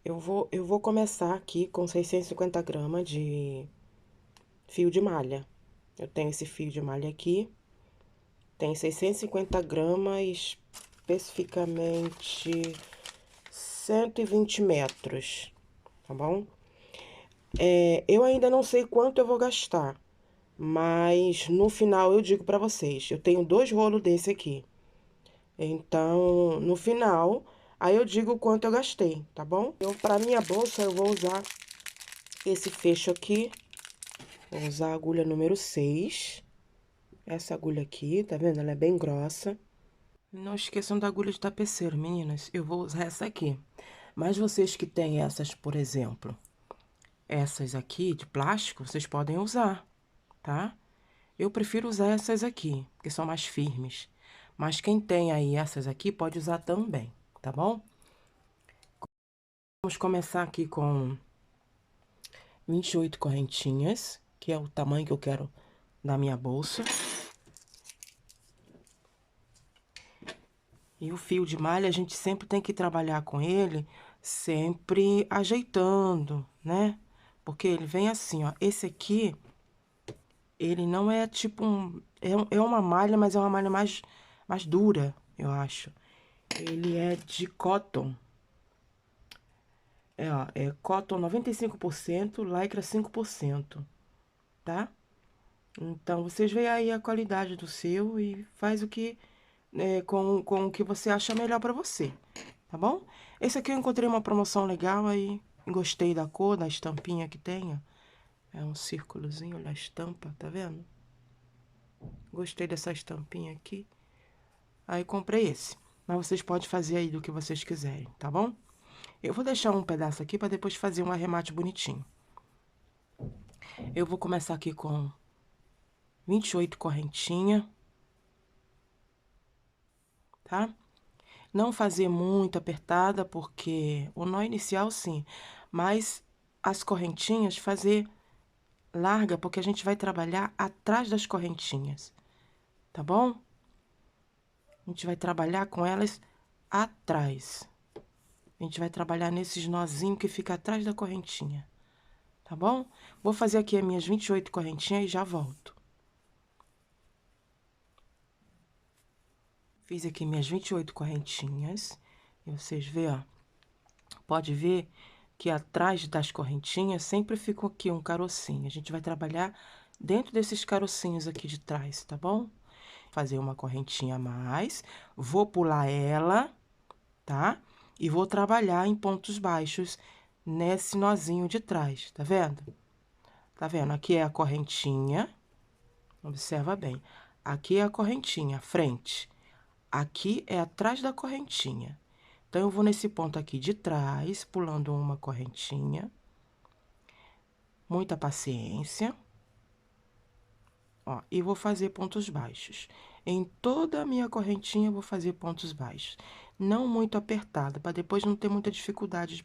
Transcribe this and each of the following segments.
Eu vou começar aqui com 650 gramas de fio de malha. Eu tenho esse fio de malha aqui. Tem 650 gramas, especificamente 120 metros, tá bom? Eu ainda não sei quanto eu vou gastar, mas no final eu digo pra vocês. Eu tenho 2 rolos desse aqui. Então, no final, aí eu digo o quanto eu gastei, tá bom? Para minha bolsa, eu vou usar esse fecho aqui. Vou usar a agulha número 6. Essa agulha aqui, tá vendo? Ela é bem grossa. Não esqueçam da agulha de tapeceiro, meninas. Eu vou usar essa aqui. Mas vocês que têm essas, por exemplo, essas aqui de plástico, vocês podem usar, tá? Eu prefiro usar essas aqui, porque são mais firmes. Mas quem tem aí essas aqui, pode usar também, tá bom? Vamos começar aqui com 28 correntinhas, que é o tamanho que eu quero da minha bolsa. E o fio de malha, a gente sempre tem que trabalhar com ele, sempre ajeitando, né? Porque ele vem assim, ó. Esse aqui, ele não é tipo um... É uma malha, mas é uma malha mais dura, eu acho. Ele é de cotton. É cotton 95%, lycra 5%, tá? Então, vocês veem aí a qualidade do seu e faz o que com o que você acha melhor pra você, tá bom? Esse aqui eu encontrei uma promoção legal aí, gostei da cor, da estampinha que tem, ó. É um círculozinho, olha a estampa, tá vendo? Gostei dessa estampinha aqui. Aí comprei esse. Mas vocês podem fazer aí do que vocês quiserem, tá bom? Eu vou deixar um pedaço aqui para depois fazer um arremate bonitinho. Eu vou começar aqui com 28 correntinhas, tá? Não fazer muito apertada, porque o nó inicial sim, mas as correntinhas fazer larga, porque a gente vai trabalhar atrás das correntinhas, tá bom? A gente vai trabalhar com elas atrás. A gente vai trabalhar nesses nozinhos que fica atrás da correntinha, tá bom? Vou fazer aqui as minhas 28 correntinhas e já volto. Fiz aqui minhas 28 correntinhas, e vocês vê, ó, pode ver que atrás das correntinhas sempre fica aqui um carocinho. A gente vai trabalhar dentro desses carocinhos aqui de trás, tá bom? Fazer uma correntinha a mais, vou pular ela, tá? E vou trabalhar em pontos baixos nesse nozinho de trás, tá vendo? Tá vendo? Aqui é a correntinha, observa bem. Aqui é a correntinha, frente. Aqui é atrás da correntinha. Então, eu vou nesse ponto aqui de trás, pulando uma correntinha. Muita paciência. Ó, e vou fazer pontos baixos. Em toda a minha correntinha, eu vou fazer pontos baixos. Não muito apertada, para depois não ter muita dificuldade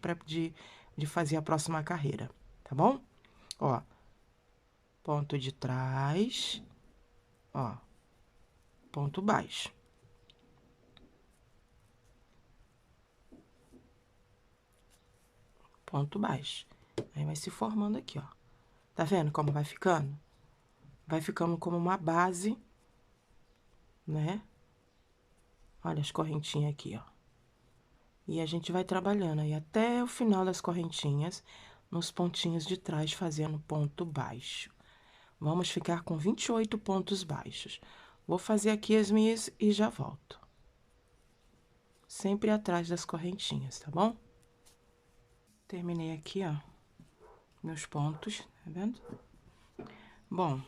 de fazer a próxima carreira, tá bom? Ó, ponto de trás, ó, ponto baixo. Ponto baixo. Aí, vai se formando aqui, ó. Tá vendo como vai ficando? Vai ficando como uma base, né? Olha as correntinhas aqui, ó. E a gente vai trabalhando aí até o final das correntinhas, nos pontinhos de trás, fazendo ponto baixo. Vamos ficar com 28 pontos baixos. Vou fazer aqui as minhas e já volto. Sempre atrás das correntinhas, tá bom? Terminei aqui, ó, meus pontos, tá vendo? Bom,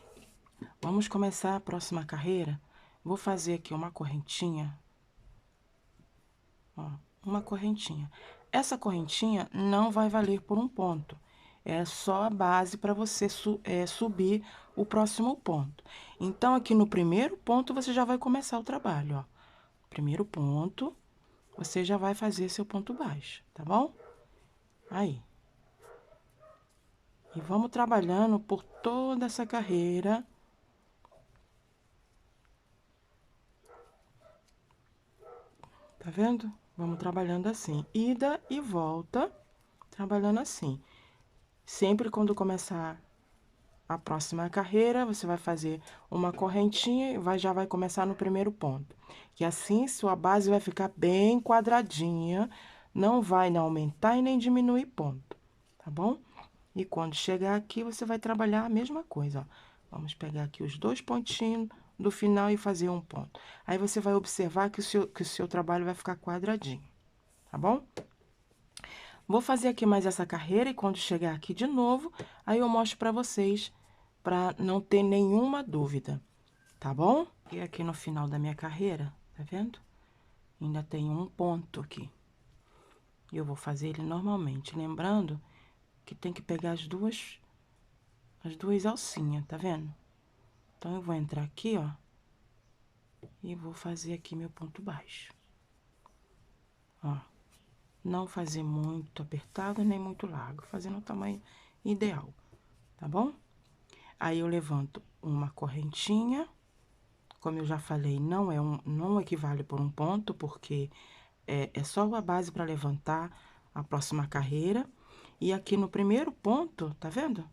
vamos começar a próxima carreira. Vou fazer aqui uma correntinha, ó, uma correntinha. Essa correntinha não vai valer por um ponto. É só a base para você subir o próximo ponto. Então, aqui no primeiro ponto, você já vai começar o trabalho, ó. Primeiro ponto, você já vai fazer seu ponto baixo, tá bom? Aí. E vamos trabalhando por toda essa carreira. Tá vendo? Vamos trabalhando assim, ida e volta, trabalhando assim. Sempre quando começar a próxima carreira, você vai fazer uma correntinha e já vai começar no primeiro ponto. Que assim, sua base vai ficar bem quadradinha, não vai nem aumentar e nem diminuir ponto, tá bom? E quando chegar aqui, você vai trabalhar a mesma coisa, ó. Vamos pegar aqui os 2 pontinhos do final e fazer um ponto. Aí, você vai observar que o seu trabalho vai ficar quadradinho, tá bom? Vou fazer aqui mais essa carreira e quando chegar aqui de novo, aí eu mostro pra vocês, pra não ter nenhuma dúvida, tá bom? E aqui no final da minha carreira, tá vendo? Ainda tem um ponto aqui. Eu vou fazer ele normalmente, lembrando que tem que pegar as duas alcinhas, tá vendo? Então, eu vou entrar aqui, ó, e vou fazer aqui meu ponto baixo. Ó, não fazer muito apertado nem muito largo, fazendo o tamanho ideal, tá bom? Aí, eu levanto uma correntinha, como eu já falei, não equivale por um ponto, porque é só a base para levantar a próxima carreira. E aqui no primeiro ponto, tá vendo?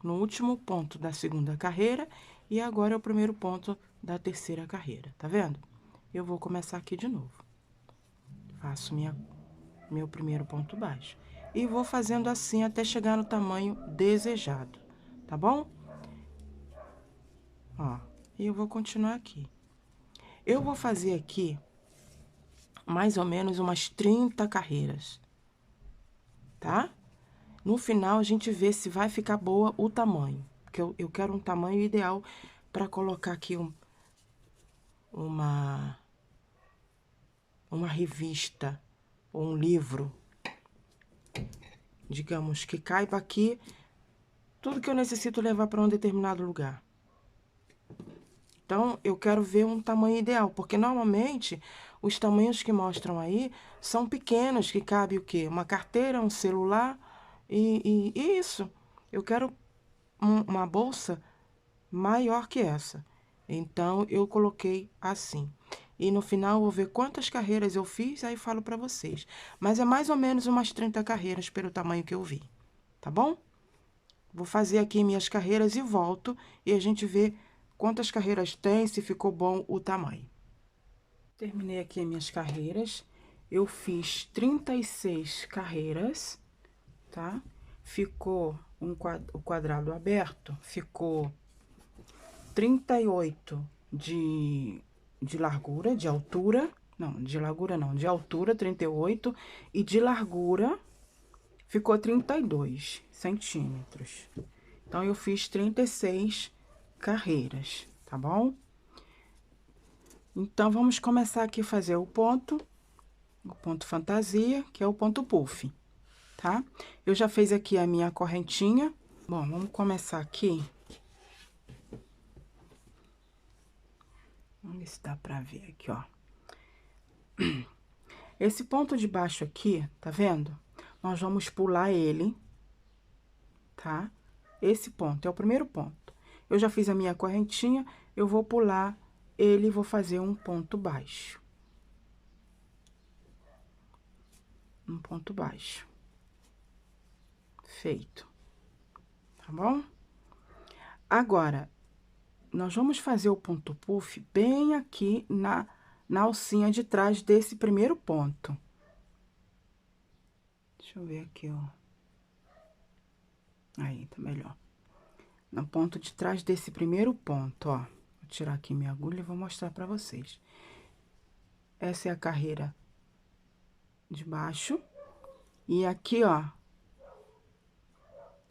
No último ponto da segunda carreira, e agora é o primeiro ponto da terceira carreira, tá vendo? Eu vou começar aqui de novo. Faço meu primeiro ponto baixo. E vou fazendo assim até chegar no tamanho desejado, tá bom? Ó, e eu vou continuar aqui. Eu vou fazer aqui mais ou menos umas 30 carreiras, tá? No final, a gente vê se vai ficar boa o tamanho, porque eu quero um tamanho ideal para colocar aqui uma revista ou um livro, digamos, que caiba aqui tudo que eu necessito levar para um determinado lugar. Então, eu quero ver um tamanho ideal, porque normalmente os tamanhos que mostram aí são pequenos, que cabe o quê? Uma carteira, um celular e isso. Eu quero uma bolsa maior que essa. Então, eu coloquei assim. E no final, eu vou ver quantas carreiras eu fiz, aí falo pra vocês. Mas é mais ou menos umas 30 carreiras pelo tamanho que eu vi, tá bom? Vou fazer aqui minhas carreiras e volto, e a gente vê quantas carreiras tem, se ficou bom o tamanho. Terminei aqui minhas carreiras. Eu fiz 36 carreiras, tá? Ficou o quadrado aberto, ficou 38 de largura, de altura. Não, de largura não, de altura 38 e de largura ficou 32 centímetros. Então, eu fiz 36 carreiras, tá bom? Então, vamos começar aqui a fazer o ponto fantasia, que é o ponto puff, tá? Eu já fiz aqui a minha correntinha. Bom, vamos começar aqui. Vamos ver se dá pra ver aqui, ó. Esse ponto de baixo aqui, tá vendo? Nós vamos pular ele, tá? Esse ponto é o primeiro ponto. Eu já fiz a minha correntinha, eu vou pular ele e vou fazer um ponto baixo. Um ponto baixo. Feito. Tá bom? Agora, nós vamos fazer o ponto puff bem aqui na alcinha de trás desse primeiro ponto. Deixa eu ver aqui, ó. Aí, tá melhor. No ponto de trás desse primeiro ponto, ó. Vou tirar aqui minha agulha e vou mostrar pra vocês. Essa é a carreira de baixo. E aqui, ó,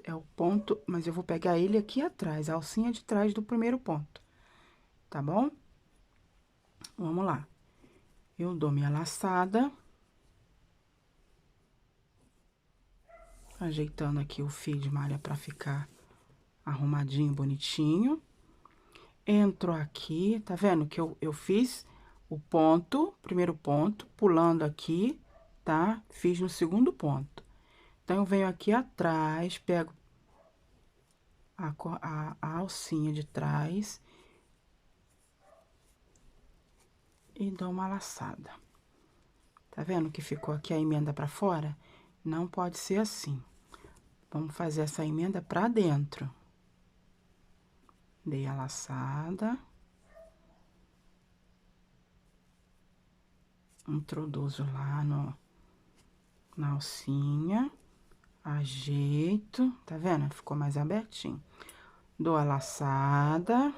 é o ponto, mas eu vou pegar ele aqui atrás, a alcinha de trás do primeiro ponto, tá bom? Vamos lá. Eu dou minha laçada. Ajeitando aqui o fio de malha pra ficar arrumadinho, bonitinho. Entro aqui, tá vendo que eu fiz o ponto, primeiro ponto, pulando aqui, tá? Fiz no segundo ponto. Então, eu venho aqui atrás, pego a alcinha de trás e dou uma laçada. Tá vendo que ficou aqui a emenda pra fora? Não pode ser assim. Vamos fazer essa emenda pra dentro. Dei a laçada. Introduzo lá na alcinha. Ajeito, tá vendo? Ficou mais abertinho. Dou a laçada.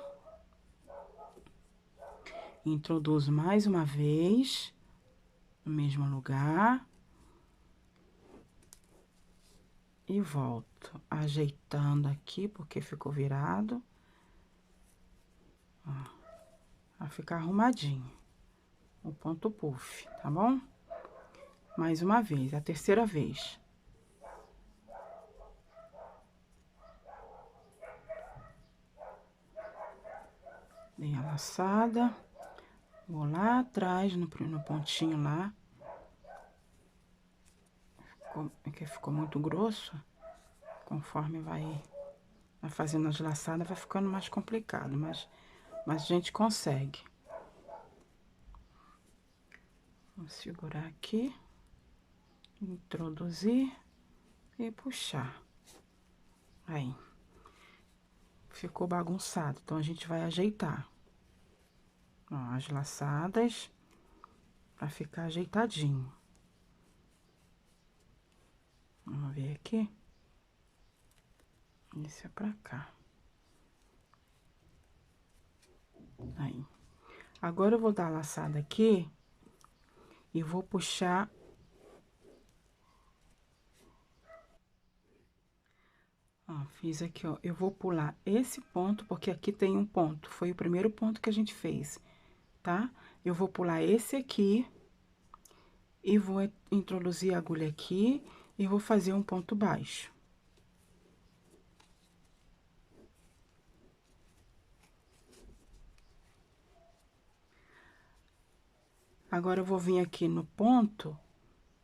Introduzo mais uma vez. No mesmo lugar. E volto, ajeitando aqui, porque ficou virado. Ó, vai ficar arrumadinho o ponto puff, tá bom? Mais uma vez, a terceira vez. Dei a laçada. Vou lá atrás, no pontinho lá. Ficou muito grosso. Conforme vai fazendo as laçadas, vai ficando mais complicado, mas a gente consegue. Vou segurar aqui, introduzir e puxar. Aí. Ficou bagunçado, então a gente vai ajeitar. Ó, as laçadas, pra ficar ajeitadinho. Vamos ver aqui. Esse é pra cá. Aí. Agora, eu vou dar a laçada aqui e vou puxar. Ó, fiz aqui, ó. Eu vou pular esse ponto, porque aqui tem um ponto. Foi o primeiro ponto que a gente fez, tá? Eu vou pular esse aqui e vou introduzir a agulha aqui e vou fazer um ponto baixo. Agora, eu vou vir aqui no ponto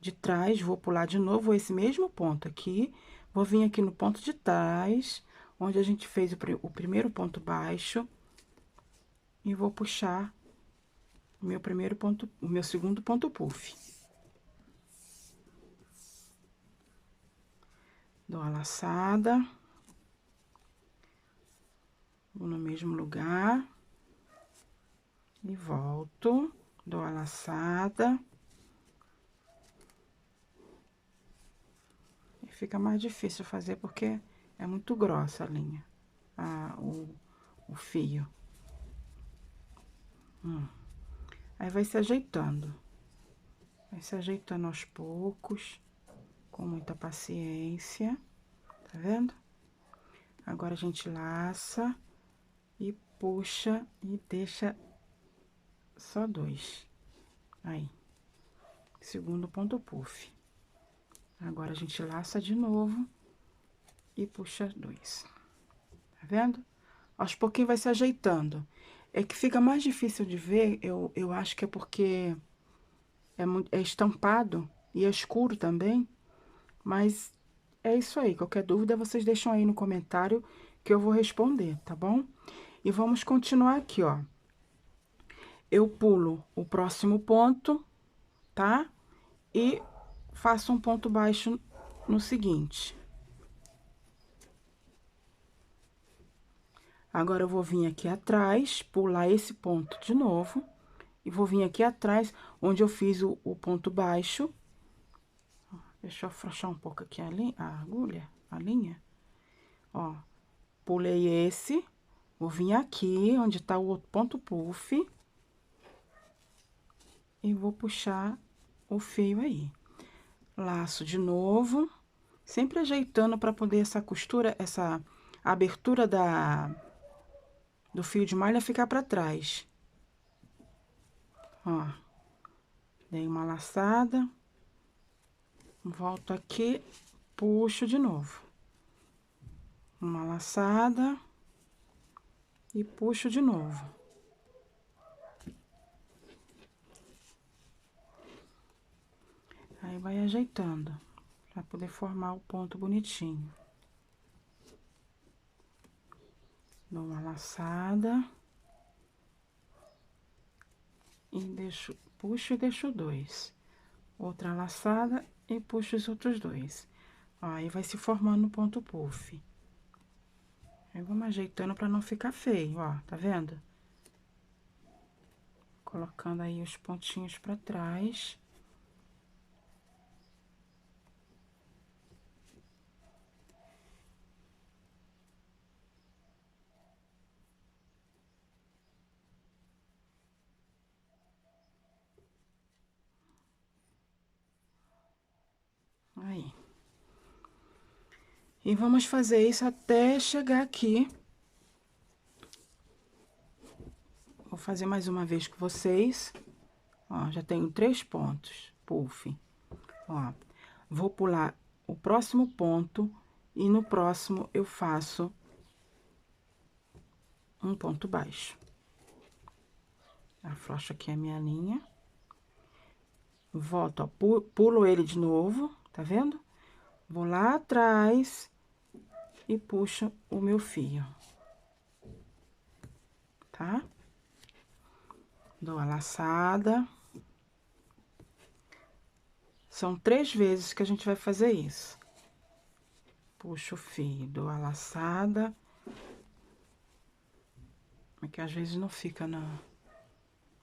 de trás, vou pular de novo esse mesmo ponto aqui, vou vir aqui no ponto de trás, onde a gente fez o primeiro ponto baixo, e vou puxar o meu primeiro ponto, o meu segundo ponto puff. Dou a laçada, vou no mesmo lugar, e volto, dou a laçada. E fica mais difícil fazer porque é muito grossa a linha, o fio. Aí, vai se ajeitando. Vai se ajeitando aos poucos, com muita paciência, tá vendo? Agora, a gente laça e puxa e deixa só dois. Aí, segundo ponto puff. Agora, a gente laça de novo e puxa dois. Tá vendo? Aos pouquinhos vai se ajeitando. É que fica mais difícil de ver, eu acho que é porque é estampado e é escuro também, mas é isso aí. Qualquer dúvida, vocês deixam aí no comentário que eu vou responder, tá bom? E vamos continuar aqui, ó. Eu pulo o próximo ponto, tá? E faço um ponto baixo no seguinte. Agora, eu vou vir aqui atrás, pular esse ponto de novo, e vou vir aqui atrás, onde eu fiz o ponto baixo. Deixa eu afrouxar um pouco aqui a agulha, a linha. Ó, pulei esse, vou vir aqui, onde tá o outro ponto puff. E vou puxar o fio aí. Laço de novo, sempre ajeitando pra poder essa costura, essa abertura do fio de malha ficar pra trás. Ó, dei uma laçada, volto aqui, puxo de novo. Uma laçada e puxo de novo. Aí, vai ajeitando, pra poder formar o ponto bonitinho. Dou uma laçada. E puxo e deixo dois. Outra laçada e puxo os outros dois. Ó, aí vai se formando o ponto puff. Aí vamos ajeitando pra não ficar feio, ó, tá vendo? Colocando aí os pontinhos pra trás. Aí. E vamos fazer isso até chegar aqui. Vou fazer mais uma vez com vocês. Ó, já tenho 3 pontos, puff. Ó, vou pular o próximo ponto e no próximo eu faço um ponto baixo. Afrouxo aqui a minha linha. Volto, ó, pulo ele de novo, tá vendo? Vou lá atrás e puxo o meu fio, tá? Dou a laçada. São 3 vezes que a gente vai fazer isso. Puxo o fio, dou a laçada. É que às vezes não fica na...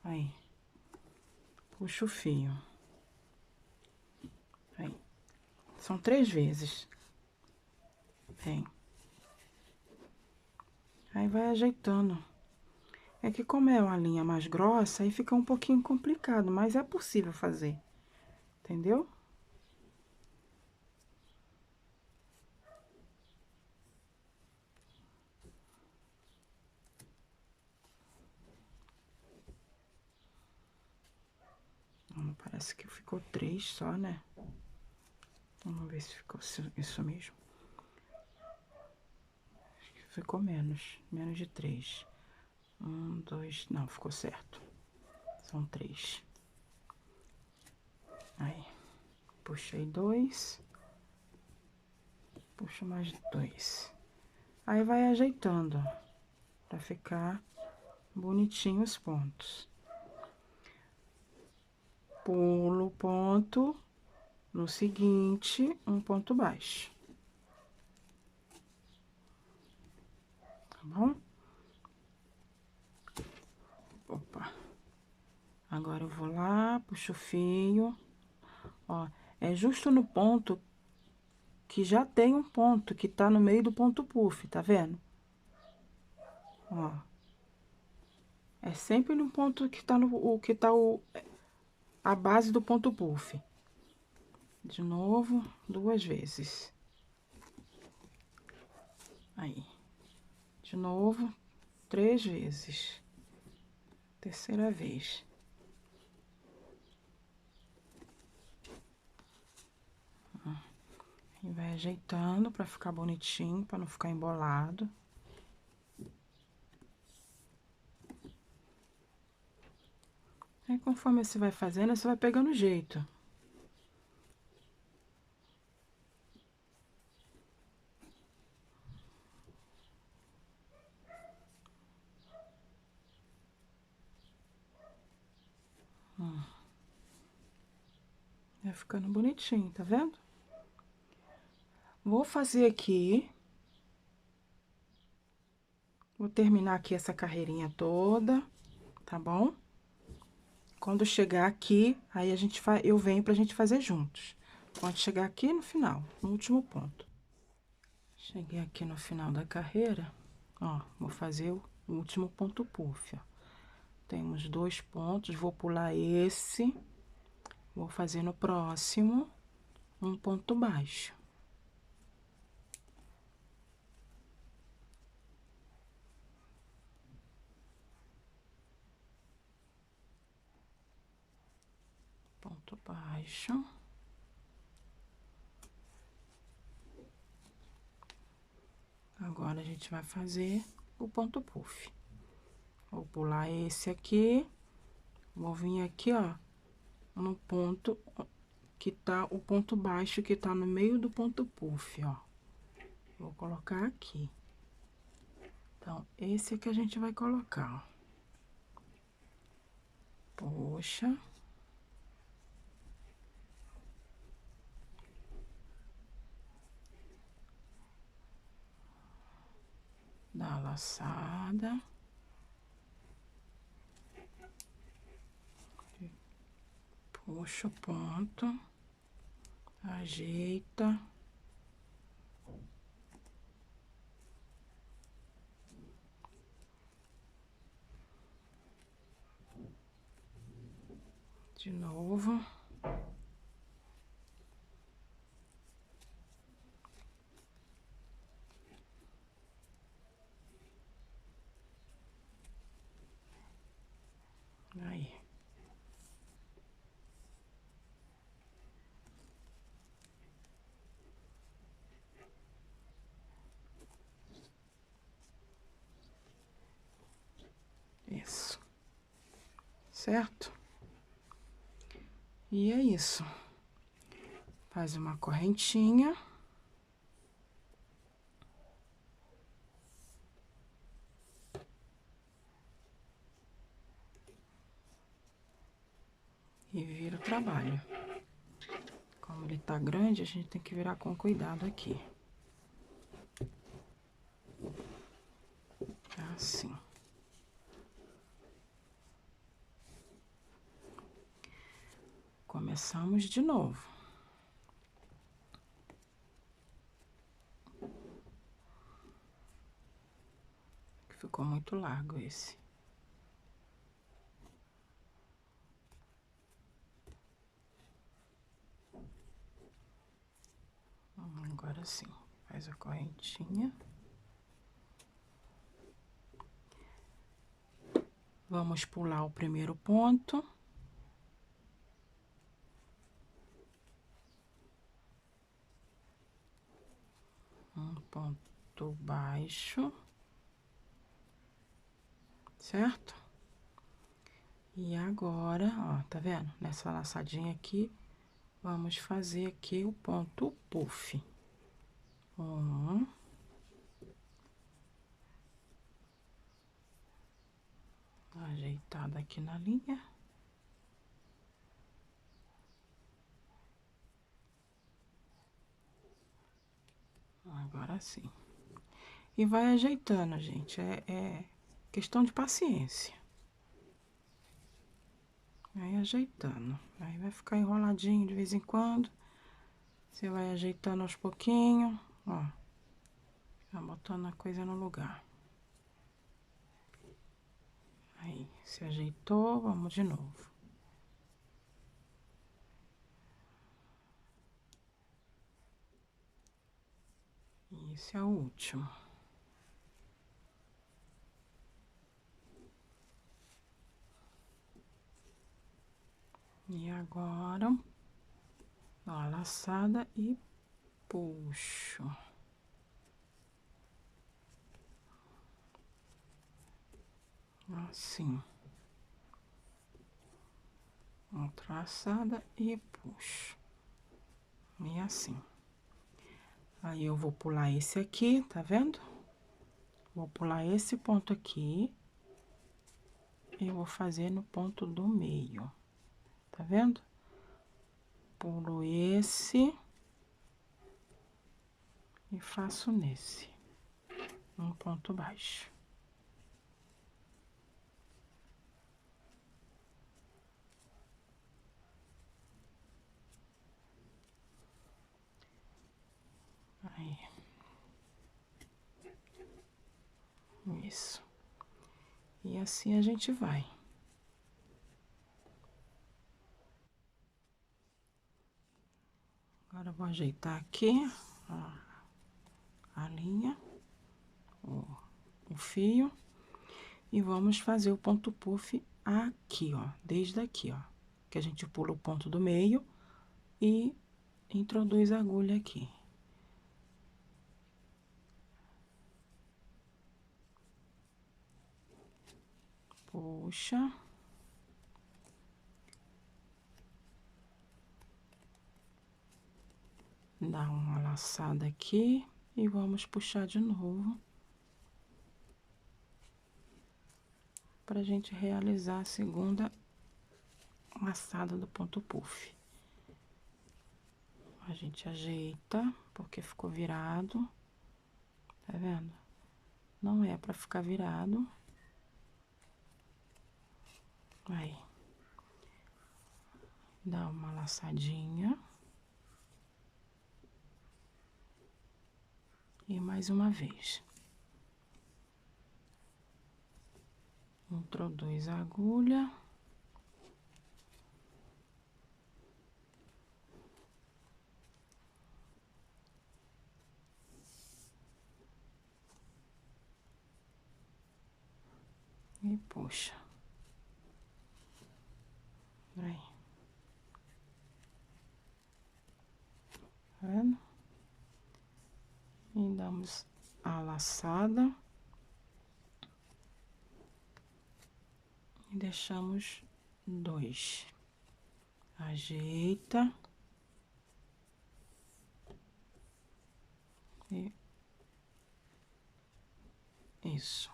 Aí. Puxo o fio. Aí. São 3 vezes. Vem. Aí vai ajeitando. É que como é uma linha mais grossa, aí fica um pouquinho complicado, mas é possível fazer. Entendeu? Parece que ficou 3 só, né? Vamos ver se ficou isso mesmo. Acho que ficou menos de 3. 1, 2, não, ficou certo. São 3. Aí, puxei 2. Puxo mais 2. Aí vai ajeitando, ó, pra ficar bonitinho os pontos. Pulo o ponto, no seguinte, um ponto baixo. Tá bom? Opa. Agora eu vou lá, puxo o fio. Ó, é justo no ponto que já tem um ponto, que tá no meio do ponto puff, tá vendo? Ó. É sempre no ponto que tá a base do ponto puff. De novo, 2 vezes. Aí. De novo, 3 vezes. Terceira vez. E vai ajeitando pra ficar bonitinho, pra não ficar embolado. Aí, conforme você vai fazendo, você vai pegando jeito. Vai ficando bonitinho, tá vendo? Vou fazer aqui. Vou terminar aqui essa carreirinha toda, tá bom? Quando chegar aqui, aí eu venho pra gente fazer juntos. Pode chegar aqui no final, no último ponto. Cheguei aqui no final da carreira, ó, vou fazer o último ponto puff, ó. Temos 2 pontos, vou pular esse, vou fazer no próximo um ponto baixo. Ponto baixo. Agora, a gente vai fazer o ponto puff. Vou pular esse aqui, vou vir aqui, ó, no ponto que tá, o ponto baixo que tá no meio do ponto puff, ó. Vou colocar aqui. Então, esse aqui a gente vai colocar, ó. Puxa. laçada. Puxa o ponto, ajeita. De novo. Aí. Isso. Certo? E é isso. Faz uma correntinha. E vira o trabalho. Como ele tá grande, a gente tem que virar com cuidado aqui. Assim. Começamos de novo. Ficou muito largo esse. Agora sim, faz a correntinha. Vamos pular o primeiro ponto. Um ponto baixo. Certo? E agora, ó, tá vendo? Nessa laçadinha aqui, vamos fazer aqui o ponto puff. Ajeitada aqui na linha. Agora sim. E vai ajeitando, gente. É questão de paciência. Vai ajeitando. Aí vai ficar enroladinho de vez em quando. Você vai ajeitando aos pouquinhos, ó. Vai botando a coisa no lugar. Aí, se ajeitou, vamos de novo. Esse é o último. E agora, ó, a laçada e puxo. Assim. Outra laçada e puxo. E assim. Aí, eu vou pular esse aqui, tá vendo? Vou pular esse ponto aqui. E vou fazer no ponto do meio. Tá vendo? Pulo esse. E faço nesse. Um ponto baixo. Aí. Isso. E assim a gente vai. Agora, eu vou ajeitar aqui a linha, o fio. E vamos fazer o ponto puff aqui, ó. Desde aqui, ó. Que a gente pula o ponto do meio e introduz a agulha aqui. Puxa. Dá uma laçada aqui e vamos puxar de novo. Pra gente realizar a segunda laçada do ponto puff. A gente ajeita, porque ficou virado. Tá vendo? Não é pra ficar virado. Aí. Dá uma laçadinha. E mais uma vez. Introduz a agulha. E puxa. Aí. Tá vendo? E damos a laçada. E deixamos 2. Ajeita. E isso.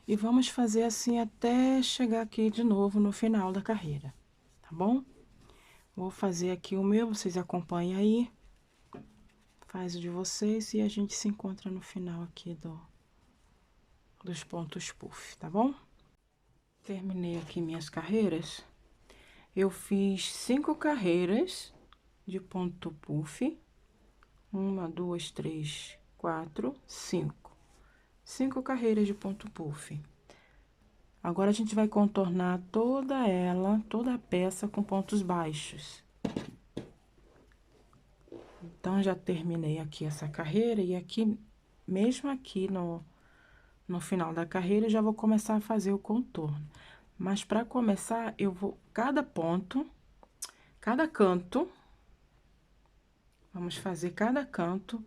E vamos fazer assim até chegar aqui de novo no final da carreira, tá bom? Vou fazer aqui o meu, vocês acompanham aí. Faz o de vocês e a gente se encontra no final aqui dos pontos puff, tá bom? Terminei aqui minhas carreiras. Eu fiz 5 carreiras de ponto puff. 1, 2, 3, 4, 5. 5 carreiras de ponto puff. Agora, a gente vai contornar toda ela, toda a peça com pontos baixos. Então, já terminei aqui essa carreira e aqui, mesmo aqui no final da carreira, eu já vou começar a fazer o contorno. Mas, para começar, eu vou, cada canto, vamos fazer cada canto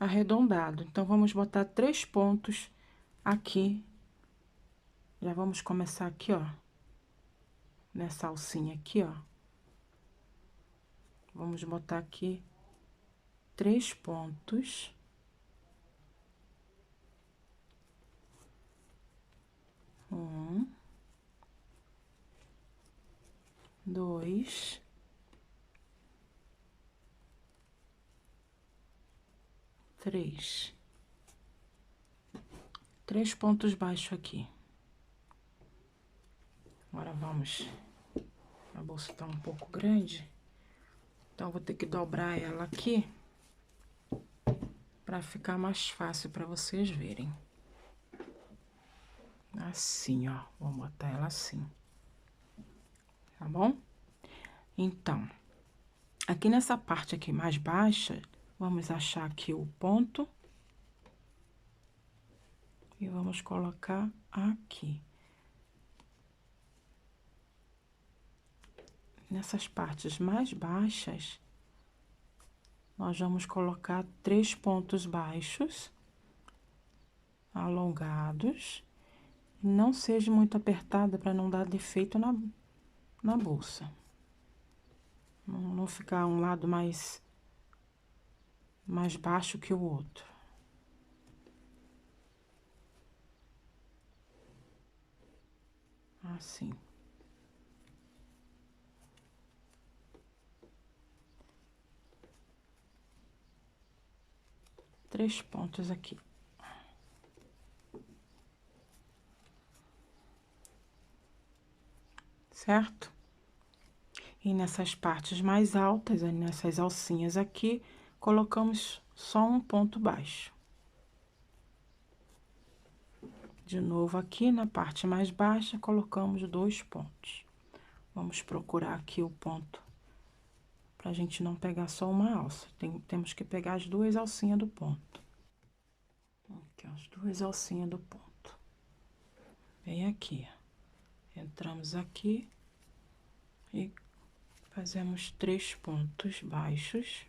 arredondado. Então, vamos botar 3 pontos aqui. Já vamos começar aqui, ó, nessa alcinha aqui, ó. Vamos botar aqui 3 pontos. 1, 2, 3. 3 pontos baixos aqui. Agora, vamos... A bolsa tá um pouco grande, então, vou ter que dobrar ela aqui, pra ficar mais fácil pra vocês verem. Assim, ó, vou botar ela assim. Tá bom? Então, aqui nessa parte aqui mais baixa, vamos achar aqui o ponto. E vamos colocar aqui. Nessas partes mais baixas, nós vamos colocar 3 pontos baixos, alongados. Não seja muito apertada para não dar defeito na bolsa. Não ficar um lado mais baixo que o outro. Assim. Três pontos aqui. Certo? E nessas partes mais altas, nessas alcinhas aqui, colocamos só um ponto baixo. De novo, aqui na parte mais baixa, colocamos 2 pontos. Vamos procurar aqui o ponto, pra gente não pegar só uma alça. Temos que pegar as 2 alcinhas do ponto. Aqui, as 2 alcinhas do ponto. Bem aqui. Entramos aqui e fazemos 3 pontos baixos.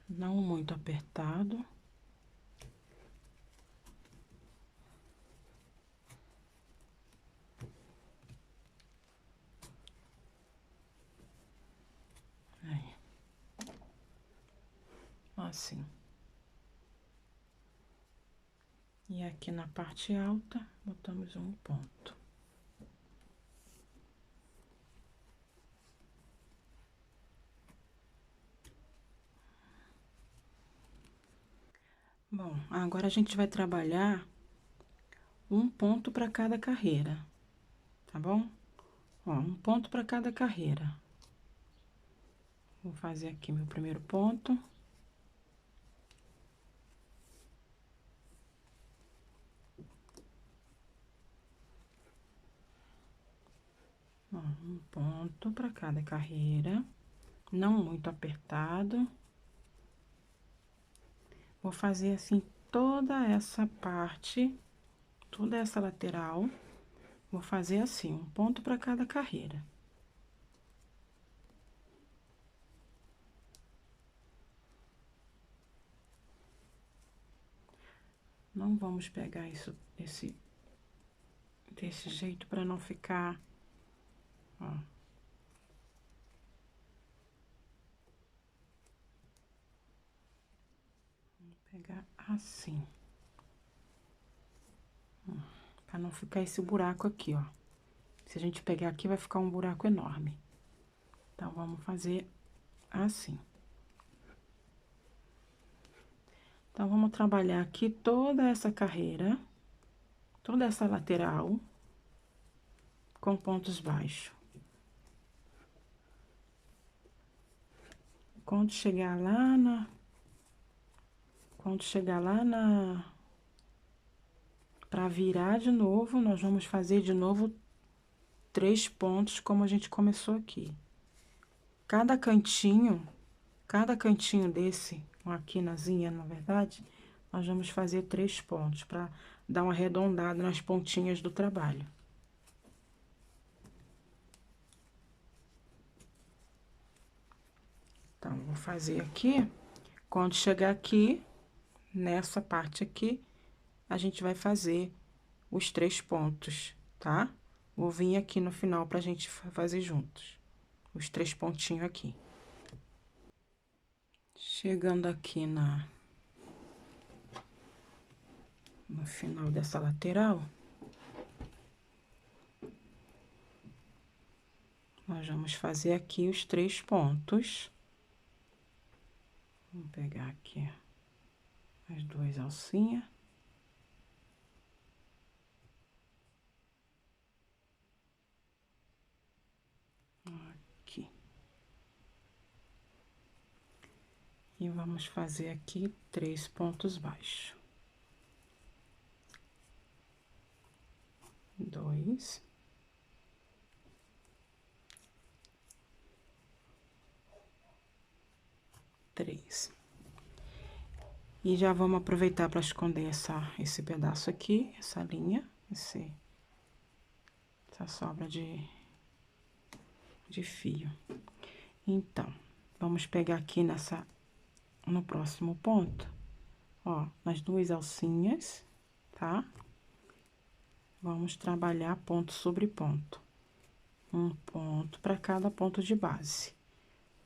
Não muito apertado. Aí. Assim. E aqui na parte alta, botamos um ponto. Bom, agora a gente vai trabalhar um ponto para cada carreira, tá bom? Ó, um ponto para cada carreira. Vou fazer aqui meu primeiro ponto. Ó, um ponto para cada carreira, não muito apertado. Vou fazer assim toda essa parte, toda essa lateral. Vou fazer assim, um ponto para cada carreira. Não vamos pegar isso desse jeito para não ficar, ó. Vou pegar assim. Para não ficar esse buraco aqui, ó. Se a gente pegar aqui, vai ficar um buraco enorme. Então, vamos fazer assim. Então, vamos trabalhar aqui toda essa carreira, toda essa lateral, com pontos baixos. Quando chegar lá para virar de novo, nós vamos fazer de novo 3 pontos, como a gente começou aqui. Cada cantinho desse, uma quinazinha, na verdade, nós vamos fazer 3 pontos, para dar uma arredondada nas pontinhas do trabalho. Então, vou fazer aqui. Quando chegar aqui, nessa parte aqui, a gente vai fazer os 3 pontos, tá? Vou vir aqui no final pra gente fazer juntos. Os 3 pontinhos aqui. Chegando aqui no final dessa lateral, nós vamos fazer aqui os 3 pontos. Vou pegar aqui as 2 alcinhas. Aqui. E vamos fazer aqui 3 pontos baixos. 2. 3. E já vamos aproveitar para esconder esse pedaço aqui, essa linha, essa sobra de fio. Então, vamos pegar aqui no próximo ponto, ó, nas 2 alcinhas, tá? Vamos trabalhar ponto sobre ponto. Um ponto para cada ponto de base,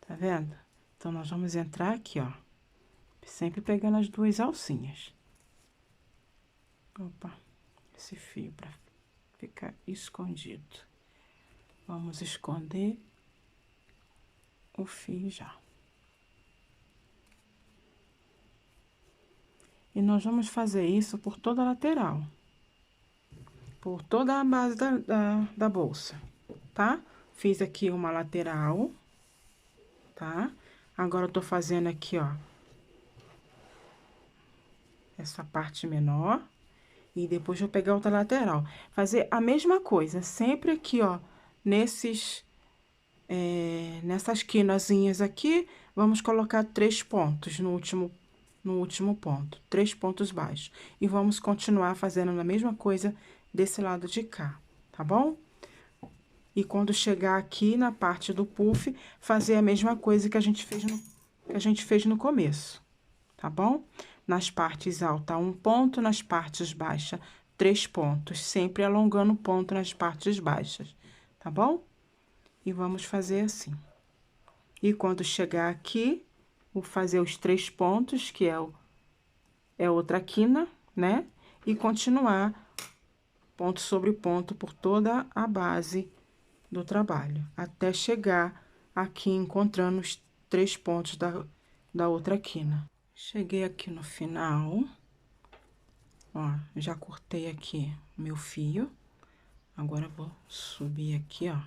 tá vendo? Então, nós vamos entrar aqui, ó, sempre pegando as 2 alcinhas. Opa, esse fio para ficar escondido. Vamos esconder o fio já. E nós vamos fazer isso por toda a lateral. Por toda a base da bolsa, tá? Fiz aqui uma lateral, tá? Agora, eu tô fazendo aqui, ó, essa parte menor. E depois vou pegar outra lateral. Fazer a mesma coisa, sempre aqui, ó, nessas quinazinhas aqui, vamos colocar 3 pontos no último ponto, 3 pontos baixos. E vamos continuar fazendo a mesma coisa desse lado de cá, tá bom? E quando chegar aqui na parte do puff, fazer a mesma coisa que a gente fez no começo, tá bom? Nas partes altas, 1 ponto, nas partes baixas, 3 pontos, sempre alongando o ponto nas partes baixas, tá bom? E vamos fazer assim. E quando chegar aqui, vou fazer os 3 pontos, que é outra quina, né? E continuar ponto sobre ponto por toda a base do trabalho, até chegar aqui encontrando os 3 pontos da outra quina. Cheguei aqui no final, ó, já cortei aqui o meu fio. Agora, eu vou subir aqui, ó,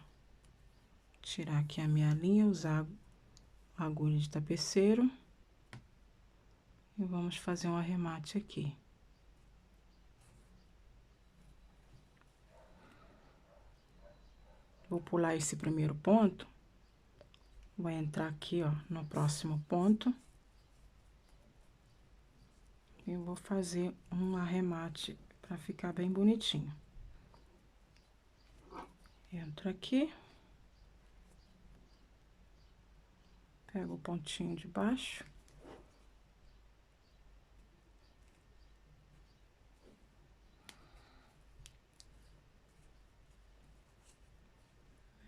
tirar aqui a minha linha, usar a agulha de tapeceiro. E vamos fazer um arremate aqui. Vou pular esse primeiro ponto, vou entrar aqui, ó, no próximo ponto. E vou fazer um arremate pra ficar bem bonitinho. Entro aqui. Pego o pontinho de baixo.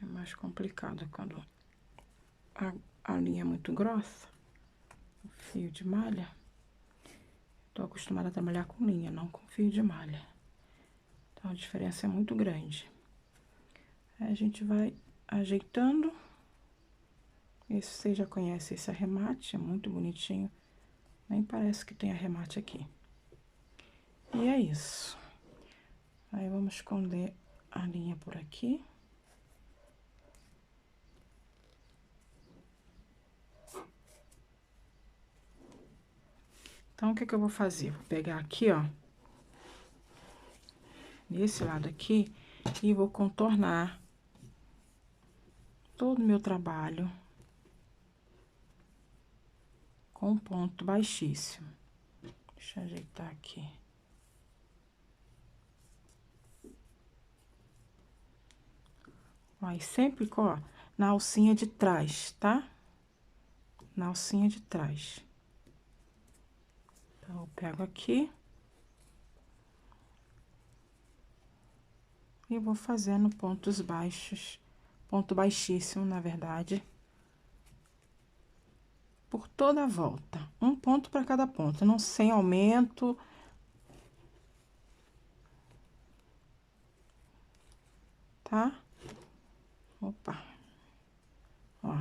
É mais complicado quando a linha é muito grossa, o fio de malha. Tô acostumada a trabalhar com linha, não com fio de malha. Então, a diferença é muito grande. Aí, a gente vai ajeitando. Esse, vocês já conhecem esse arremate, é muito bonitinho. Nem parece que tem arremate aqui. E é isso. Aí, vamos esconder a linha por aqui. Então, o que que eu vou fazer? Vou pegar aqui, ó, nesse lado aqui, e vou contornar todo o meu trabalho com ponto baixíssimo. Deixa eu ajeitar aqui. Ó, e sempre, ó, na alcinha de trás, tá? Na alcinha de trás. Então, eu pego aqui. E vou fazendo pontos baixos, ponto baixíssimo, na verdade. Por toda a volta. Um ponto para cada ponto, não sem aumento. Tá? Opa. Ó.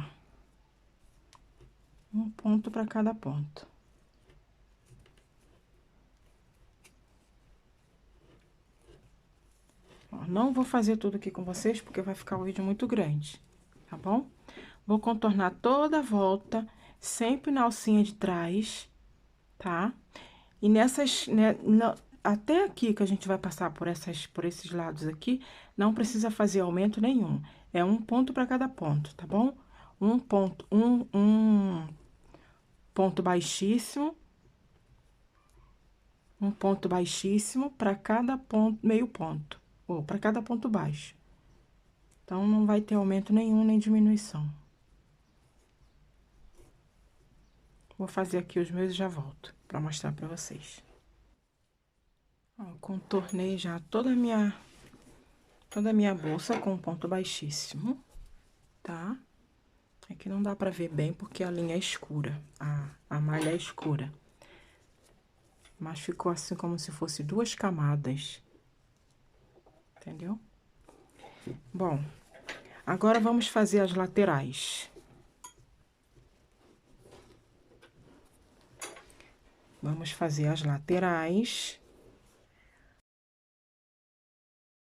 Um ponto para cada ponto. Ó, não vou fazer tudo aqui com vocês, porque vai ficar o vídeo muito grande, tá bom? Vou contornar toda a volta, sempre na alcinha de trás, tá? E nessas, né, até aqui que a gente vai passar por esses lados aqui, não precisa fazer aumento nenhum. É um ponto para cada ponto, tá bom? Um ponto baixíssimo. Um ponto baixíssimo para cada ponto, meio ponto. Ou para cada ponto baixo. Então, não vai ter aumento nenhum, nem diminuição. Vou fazer aqui os meus e já volto para mostrar para vocês. Ó, contornei já toda a minha bolsa com ponto baixíssimo, tá? Aqui não dá pra ver bem porque a linha é escura, a malha é escura. Mas ficou assim como se fosse duas camadas, entendeu? Bom, agora vamos fazer as laterais. Vamos fazer as laterais.